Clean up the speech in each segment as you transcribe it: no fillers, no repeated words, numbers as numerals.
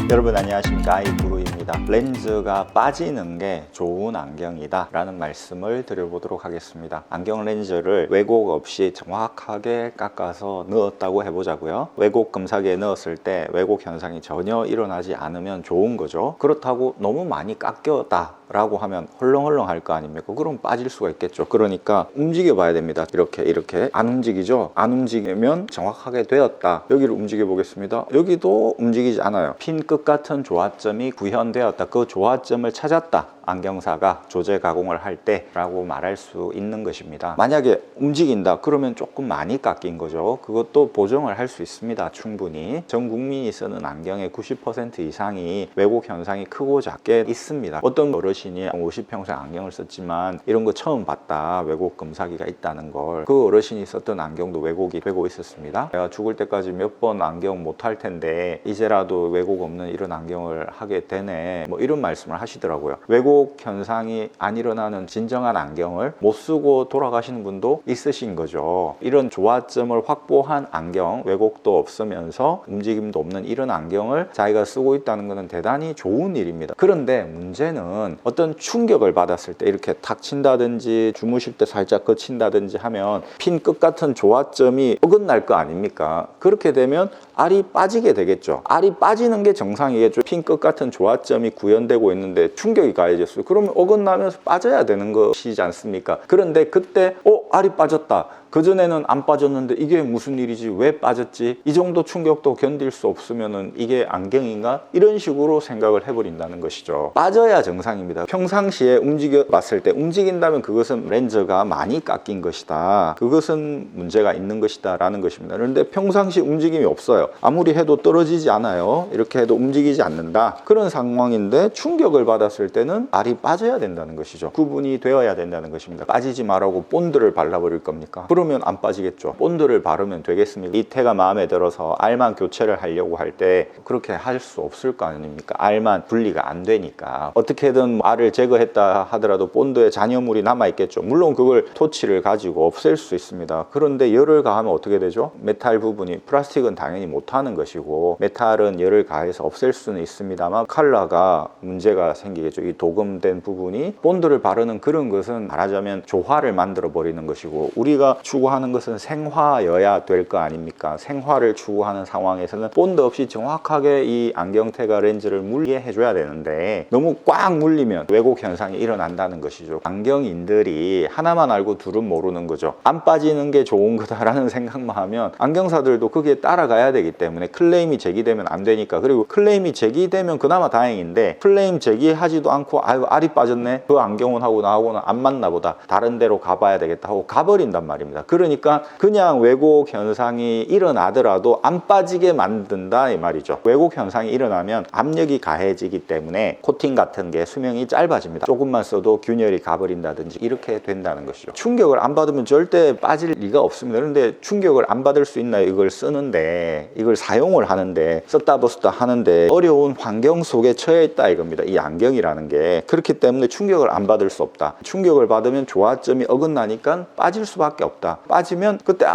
여러분 안녕하십니까, 아이구루입니다. 렌즈가 빠지는 게 좋은 안경이다 라는 말씀을 드려보도록 하겠습니다. 안경 렌즈를 왜곡 없이 정확하게 깎아서 넣었다고 해보자고요. 왜곡 금사기에 넣었을 때 왜곡 현상이 전혀 일어나지 않으면 좋은 거죠. 그렇다고 너무 많이 깎였다 라고 하면 헐렁헐렁 할 거 아닙니까? 그럼 빠질 수가 있겠죠. 그러니까 움직여 봐야 됩니다. 이렇게 안 움직이죠. 안 움직이면 정확하게 되었다. 여기를 움직여 보겠습니다. 여기도 움직이지 않아요. 핀 끝 같은 조화점이 구현되었다. 그 조화점을 찾았다, 안경사가 조제 가공을 할 때 라고 말할 수 있는 것입니다. 만약에 움직인다 그러면 조금 많이 깎인 거죠. 그것도 보정을 할 수 있습니다. 충분히. 전 국민이 쓰는 안경의 90% 이상이 왜곡 현상이 크고 작게 있습니다. 어떤 어르신이 50평생 안경을 썼지만 이런 거 처음 봤다, 왜곡 금사기가 있다는 걸. 그 어르신이 썼던 안경도 왜곡이 되고 있었습니다. 내가 죽을 때까지 몇 번 안경 못 할 텐데 이제라도 왜곡 없는 이런 안경을 하게 되네, 뭐 이런 말씀을 하시더라고요. 왜곡 현상이 안 일어나는 진정한 안경을 못 쓰고 돌아가시는 분도 있으신 거죠. 이런 조화점을 확보한 안경, 왜곡도 없으면서 움직임도 없는 이런 안경을 자기가 쓰고 있다는 것은 대단히 좋은 일입니다. 그런데 문제는 어떤 충격을 받았을 때 이렇게 탁 친다든지 주무실 때 살짝 거친다든지 하면 핀 끝 같은 조화점이 어긋날 거 아닙니까? 그렇게 되면 알이 빠지게 되겠죠. 알이 빠지는 게 정상이겠죠. 핀 끝 같은 조화점이 구현되고 있는데 충격이 가해졌어요. 그러면 어긋나면서 빠져야 되는 것이지 않습니까? 그런데 그때 알이 빠졌다. 그전에는 안 빠졌는데 이게 무슨 일이지? 왜 빠졌지? 이 정도 충격도 견딜 수 없으면은 이게 안경인가? 이런 식으로 생각을 해버린다는 것이죠. 빠져야 정상입니다. 평상시에 움직여 봤을 때 움직인다면 그것은 렌즈가 많이 깎인 것이다. 그것은 문제가 있는 것이다 라는 것입니다. 그런데 평상시 움직임이 없어요. 아무리 해도 떨어지지 않아요. 이렇게 해도 움직이지 않는다. 그런 상황인데 충격을 받았을 때는 알이 빠져야 된다는 것이죠. 구분이 되어야 된다는 것입니다. 빠지지 말라고 본드를 발라버릴 겁니까? 그러면 안 빠지겠죠. 본드를 바르면 되겠습니까? 이 태가 마음에 들어서 알만 교체를 하려고 할 때 그렇게 할 수 없을 거 아닙니까? 알만 분리가 안 되니까. 어떻게든 알을 제거했다 하더라도 본드에 잔여물이 남아있겠죠. 물론 그걸 토치를 가지고 없앨 수 있습니다. 그런데 열을 가하면 어떻게 되죠? 메탈 부분이, 플라스틱은 당연히 못하는 것이고 메탈은 열을 가해서 없앨 수는 있습니다만 컬러가 문제가 생기겠죠. 이 도금된 부분이. 본드를 바르는 그런 것은 말하자면 조화를 만들어 버리는 것이고, 우리가 추구하는 것은 생화여야 될 거 아닙니까? 생화를 추구하는 상황에서는 본드 없이 정확하게 이 안경테가 렌즈를 물게 해줘야 되는데 너무 꽉 물리면 왜곡 현상이 일어난다는 것이죠. 안경인들이 하나만 알고 둘은 모르는 거죠. 안 빠지는 게 좋은 거다라는 생각만 하면 안경사들도 거기에 따라가야 되기 때문에 클레임이 제기되면 안 되니까. 그리고 클레임이 제기되면 그나마 다행인데 클레임 제기하지도 않고 아유 알이 빠졌네, 그 안경은 하고 나하고는 안 맞나 보다, 다른 데로 가봐야 되겠다 하고 가버린단 말입니다. 그러니까 그냥 왜곡 현상이 일어나더라도 안 빠지게 만든다 이 말이죠. 왜곡 현상이 일어나면 압력이 가해지기 때문에 코팅 같은 게 수명이 짧아집니다. 조금만 써도 균열이 가버린다든지 이렇게 된다는 것이죠. 충격을 안 받으면 절대 빠질 리가 없습니다. 그런데 충격을 안 받을 수 있나요? 이걸 쓰는데, 이걸 사용을 하는데, 썼다 벗었다 하는데 어려운 환경 속에 처해 있다 이겁니다. 이 안경이라는 게. 그렇기 때문에 충격을 안 받을 수 없다. 충격을 받으면 조화점이 어긋나니까 빠질 수밖에 없다. 빠지면 그때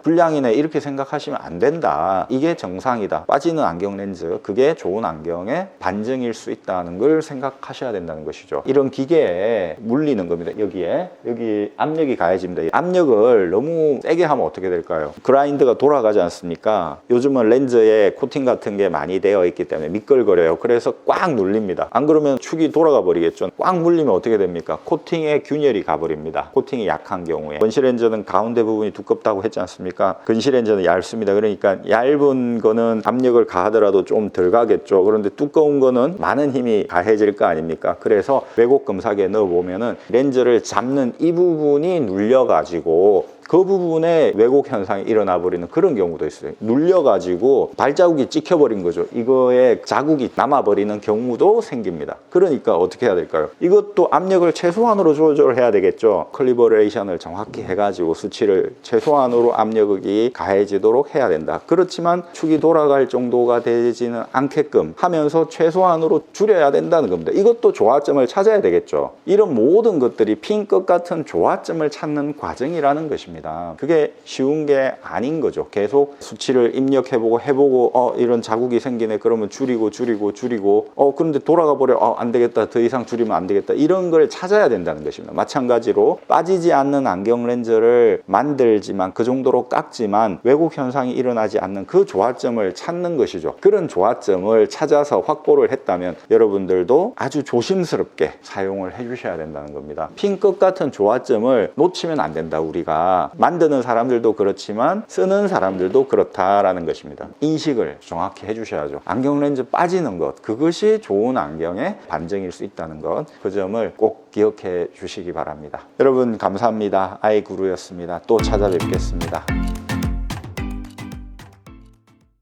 불량이네 이렇게 생각하시면 안 된다. 이게 정상이다. 빠지는 안경 렌즈, 그게 좋은 안경의 반증일 수 있다는 걸 생각하셔야 된다는 것이죠. 이런 기계에 물리는 겁니다. 여기 압력이 가해집니다. 이 압력을 너무 세게 하면 어떻게 될까요? 그라인드가 돌아가지 않습니까? 요즘은 렌즈에 코팅 같은 게 많이 되어 있기 때문에 미끌거려요. 그래서 꽉 눌립니다. 안 그러면 축이 돌아가 버리겠죠. 꽉 물리면 어떻게 됩니까? 코팅에 균열이 가버립니다. 코팅이 약한 경우에. 건실렌즈는 가운데 부분이 두껍다고 했지 않습니까? 건실렌즈는 얇습니다. 그러니까 얇은 거는 압력을 가하더라도 좀 덜 가겠죠. 그런데 두꺼운 거는 많은 힘이 가해질 거 아닙니까? 그래서 왜곡 금사기에 넣어보면은 렌즈를 잡는 이 부분이 눌려가지고 그 부분에 왜곡 현상이 일어나 버리는 그런 경우도 있어요. 눌려가지고 발자국이 찍혀버린 거죠. 이거에 자국이 남아버리는 경우도 생깁니다. 그러니까 어떻게 해야 될까요? 이것도 압력을 최소한으로 조절해야 되겠죠. 컬리버레이션을 정확히 해가지고 수치를 최소한으로 압력이 가해지도록 해야 된다. 그렇지만 축이 돌아갈 정도가 되지는 않게끔 하면서 최소한으로 줄여야 된다는 겁니다. 이것도 조화점을 찾아야 되겠죠. 이런 모든 것들이 핀 끝 같은 조화점을 찾는 과정이라는 것입니다. 겁니다. 그게 쉬운 게 아닌 거죠. 계속 수치를 입력해보고 이런 자국이 생기네. 그러면 줄이고 그런데 돌아가 버려. 안 되겠다. 더 이상 줄이면 안 되겠다. 이런 걸 찾아야 된다는 것입니다. 마찬가지로 빠지지 않는 안경 렌즈를 만들지만 그 정도로 깎지만 왜곡 현상이 일어나지 않는 그 조화점을 찾는 것이죠. 그런 조화점을 찾아서 확보를 했다면 여러분들도 아주 조심스럽게 사용을 해주셔야 된다는 겁니다. 핀 끝 같은 조화점을 놓치면 안 된다. 우리가 만드는 사람들도 그렇지만 쓰는 사람들도 그렇다라는 것입니다. 인식을 정확히 해주셔야죠. 안경 렌즈 빠지는 것, 그것이 좋은 안경의 반증일 수 있다는 것, 그 점을 꼭 기억해 주시기 바랍니다. 여러분 감사합니다. 아이구루였습니다. 또 찾아뵙겠습니다.